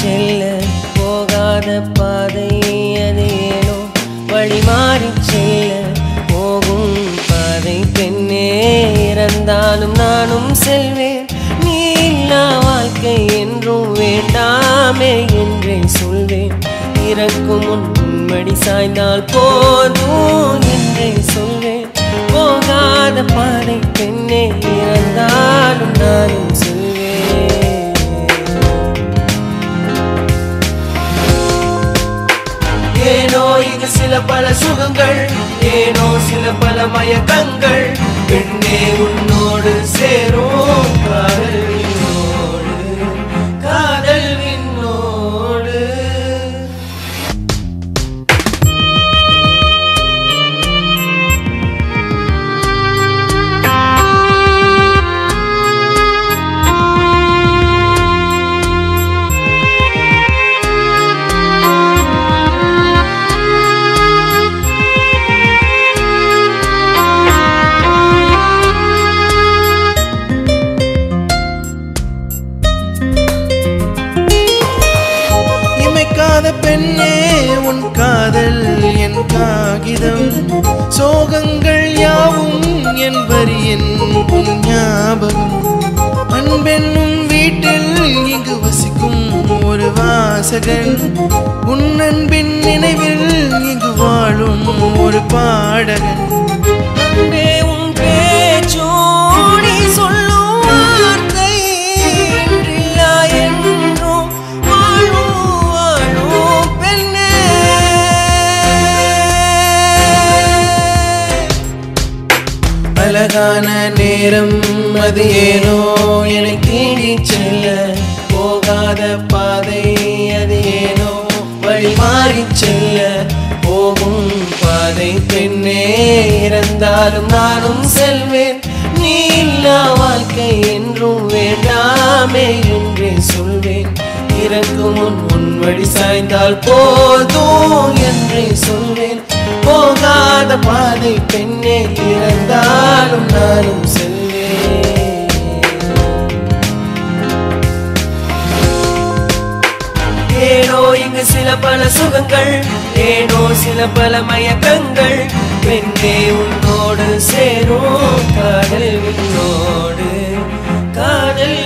செல்ல போகாத பாதை அது ஏனோ வழி மாறி செல்ல போகும் பாதை பெண்ணே இறந்தாலும் நானும் செல்வேன் நீ இல்லா வாழ்க்கை என்றும் வேண்டாமே என்றே சொல்வேன் இறக்கும் முன்மடி சாய்ந்தால் போதும் என்றே சொல்வேன் போகாத பாதை பெண்ணே இறந்தாலும் நானும் செல்வேன் ஏனோ இங்கு சில பல சுகங்கள் ஏனோ சில பல மயக்கங்கள் பெண்ணே உன்னோடு சேரும் காதல் விண்ணோடு காதல் விண்ணோடு பெண்ணே உன் காதல் என் காகிதம் சோகங்கள் யாவும் என் வரியின் உன் ஞாபகம் அன்பென்னும் வீட்டில் இங்கு வசிக்கும் ஒரு வாசகன் உன் அன்பின் நினைவில் இங்கு வாழும் ஒரு பாடகன் அன்பே உன் பேச்சோடி சொல்லும் வார்த்தை இன்றில்லா என்றும் அழகான நேரம் அது ஏனோ என்னை தேடி செல்ல போகாத பாதை அது ஏனோ வழி மாறி செல்ல போகும் பாதை பெண்ணே இறந்தாலும் நானும் செல்வேன் நீ இல்லா வாழ்க்கை என்றும் வேண்டாமே என்றே சொல்வேன் இறக்கும் உன் வழி சாய்ந்தால் போதும் என்றே சொல்வேன் போகாத பாதை பெண்ணே இறந்தாலும் நானும் செல்வேன் ஏனோ இங்கு சில பல சுகங்கள் ஏனோ சில பல மயக்கங்கள் பெண்ணே உன்னோடு சேரும் காதல் விண்ணோடு காதல்